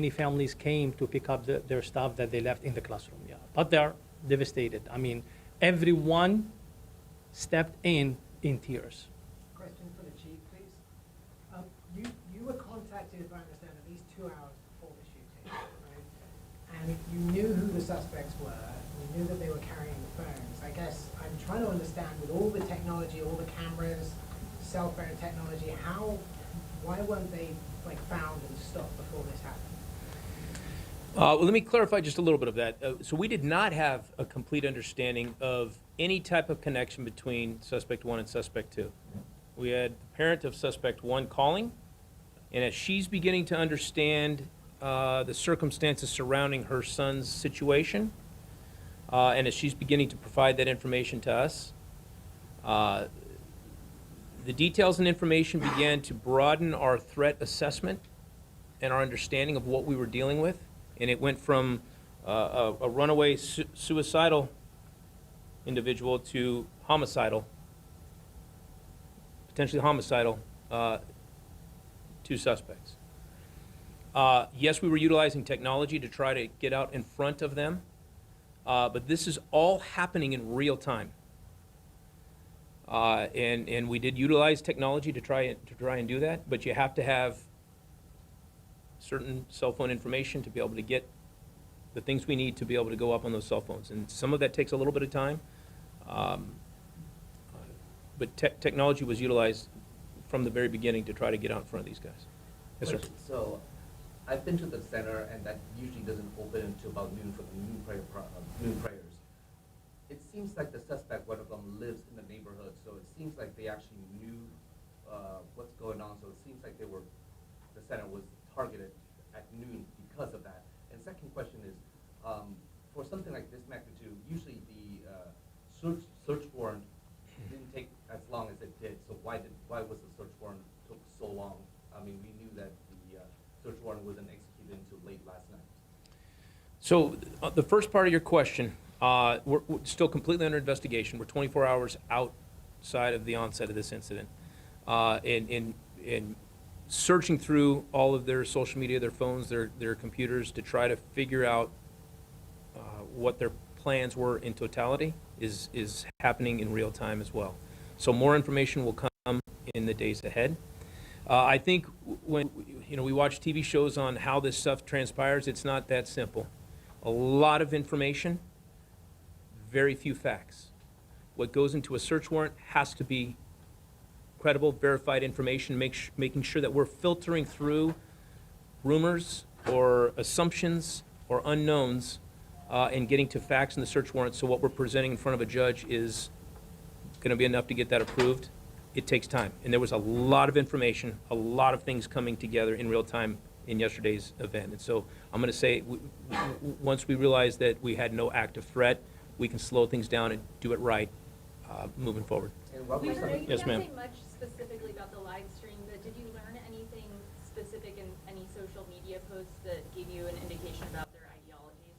many families came to pick up their stuff that they left in the classroom. Yeah, but they're devastated. I mean, everyone stepped in tears. Question for the chief, please. You were contacted, if I understand, at least 2 hours before the shooting, right? And you knew who the suspects were. You knew that they were carrying the phones. I guess I'm trying to understand, with all the technology, all the cameras, cell phone technology, why weren't they found and stopped before this happened? Well, let me clarify just a little bit of that. So we did not have a complete understanding of any type of connection between suspect 1 and suspect 2. We had the parent of suspect 1 calling, and as she's beginning to understand the circumstances surrounding her son's situation, and as she's beginning to provide that information to us, the details and information began to broaden our threat assessment and our understanding of what we were dealing with. And it went from a runaway suicidal individual to homicidal, potentially homicidal, 2 suspects. Yes, we were utilizing technology to try to get out in front of them, but this is all happening in real time. And we did utilize technology to try and do that, but you have to have certain cell phone information to be able to get the things we need to be able to go up on those cell phones. And some of that takes a little bit of time, but technology was utilized from the very beginning to try to get out in front of these guys. Yes, sir. So I've been to the center, and that usually doesn't open until about noon for the noon prayers. It seems like the suspect, one of them, lives in the neighborhood, so it seems like they actually knew what's going on. So it seems like the center was targeted at noon because of that. And second question is, for something like this magnitude, usually the search warrant didn't take as long as it did. So why was the search warrant took so long? I mean, we knew that the search warrant wasn't executed until late last night. So the first part of your question, we're still completely under investigation. We're 24 hours outside of the onset of this incident. And searching through all of their social media, their phones, their computers to try to figure out what their plans were in totality is happening in real time as well. So more information will come in the days ahead. I think when we watch TV shows on how this stuff transpires, it's not that simple. A lot of information, very few facts. What goes into a search warrant has to be credible, verified information, making sure that we're filtering through rumors or assumptions or unknowns and getting to facts in the search warrant. So what we're presenting in front of a judge is going to be enough to get that approved. It takes time. And there was a lot of information, a lot of things coming together in real time in yesterday's event. And so I'm going to say, once we realize that we had no active threat, we can slow things down and do it right moving forward. You Yes, ma'am. can't say much specifically about the live stream, but did you learn anything specific in any social media posts that gave you an indication about their ideologies?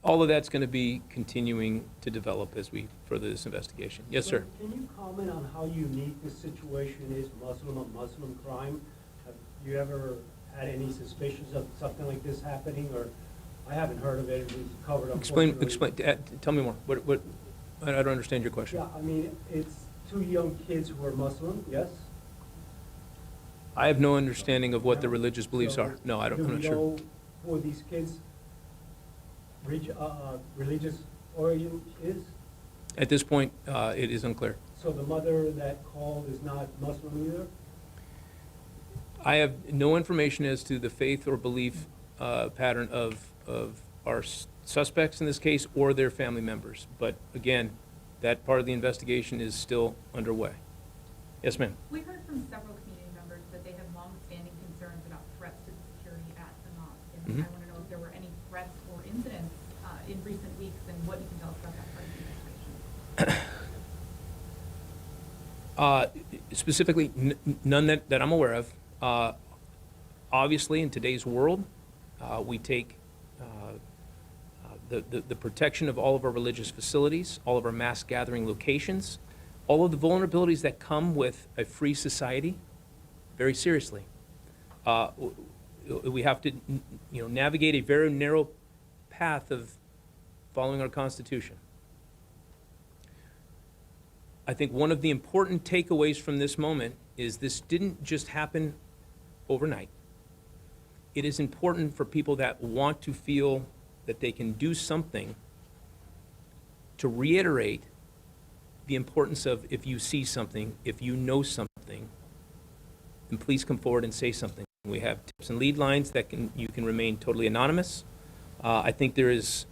All of that's going to be continuing to develop as we further this investigation. Yes, sir. Can you comment on how unique this situation is, Muslim on Muslim crime? Have you ever had any suspicions of something like this happening, or I haven't heard of it. It was covered up. Explain. Tell me more. What? I don't understand your question. Yeah, I mean, it's 2 young kids who are Muslim. Yes. I have no understanding of what their religious beliefs are. No, I don't. I'm not sure. Do you know for these kids, religious origin is? At this point, it is unclear. So the mother that called is not Muslim either? I have no information as to the faith or belief pattern of our suspects in this case or their family members. But again, that part of the investigation is still underway. Yes, ma'am. We heard from several community members that they have long-standing concerns about threats to the security at the mosque. And I want to know if there were any threats or incidents in recent weeks and what you can tell us about that part of the investigation. Specifically, none that I'm aware of. Obviously, in today's world, we take the protection of all of our religious facilities, all of our mass gathering locations, all of the vulnerabilities that come with a free society very seriously. We have to, navigate a very narrow path of following our Constitution. I think one of the important takeaways from this moment is this didn't just happen overnight. It is important for people that want to feel that they can do something to reiterate the importance of, if you see something, if you know something, then please come forward and say something. We have tips and lead lines that you can remain totally anonymous. I think there is,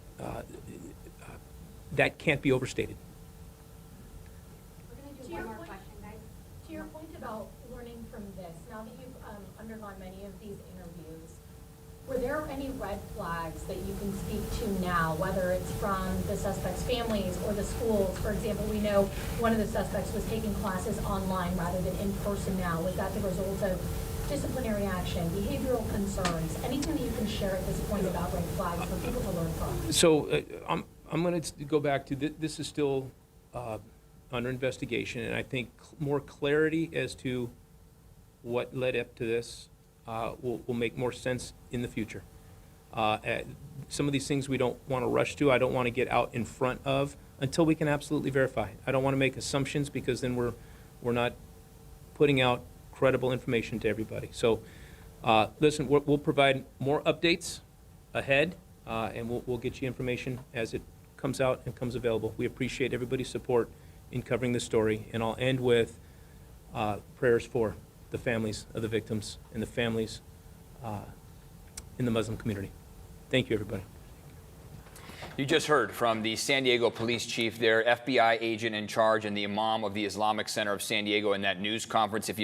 that can't be overstated. We're going to To do your one more point- question, guys. To your point about learning from this, now that you've undergone many of these interviews, were there any red flags that you can speak to now, whether it's from the suspects' families or the schools? For example, we know one of the suspects was taking classes online rather than in person now. Was that the result of disciplinary action, behavioral concerns, anything that you can share at this point about red flags for people to learn from? So I'm going to go back to, this is still under investigation, and I think more clarity as to what led up to this will make more sense in the future. Some of these things we don't want to rush to. I don't want to get out in front of until we can absolutely verify. I don't want to make assumptions, because then we're not putting out credible information to everybody. So listen, we'll provide more updates ahead, and we'll get you information as it comes out and comes available. We appreciate everybody's support in covering this story, and I'll end with prayers for the families of the victims and the families in the Muslim community. Thank you, everybody. You just heard from the San Diego police chief, their FBI agent in charge, and the imam of the Islamic Center of San Diego in that news conference. If you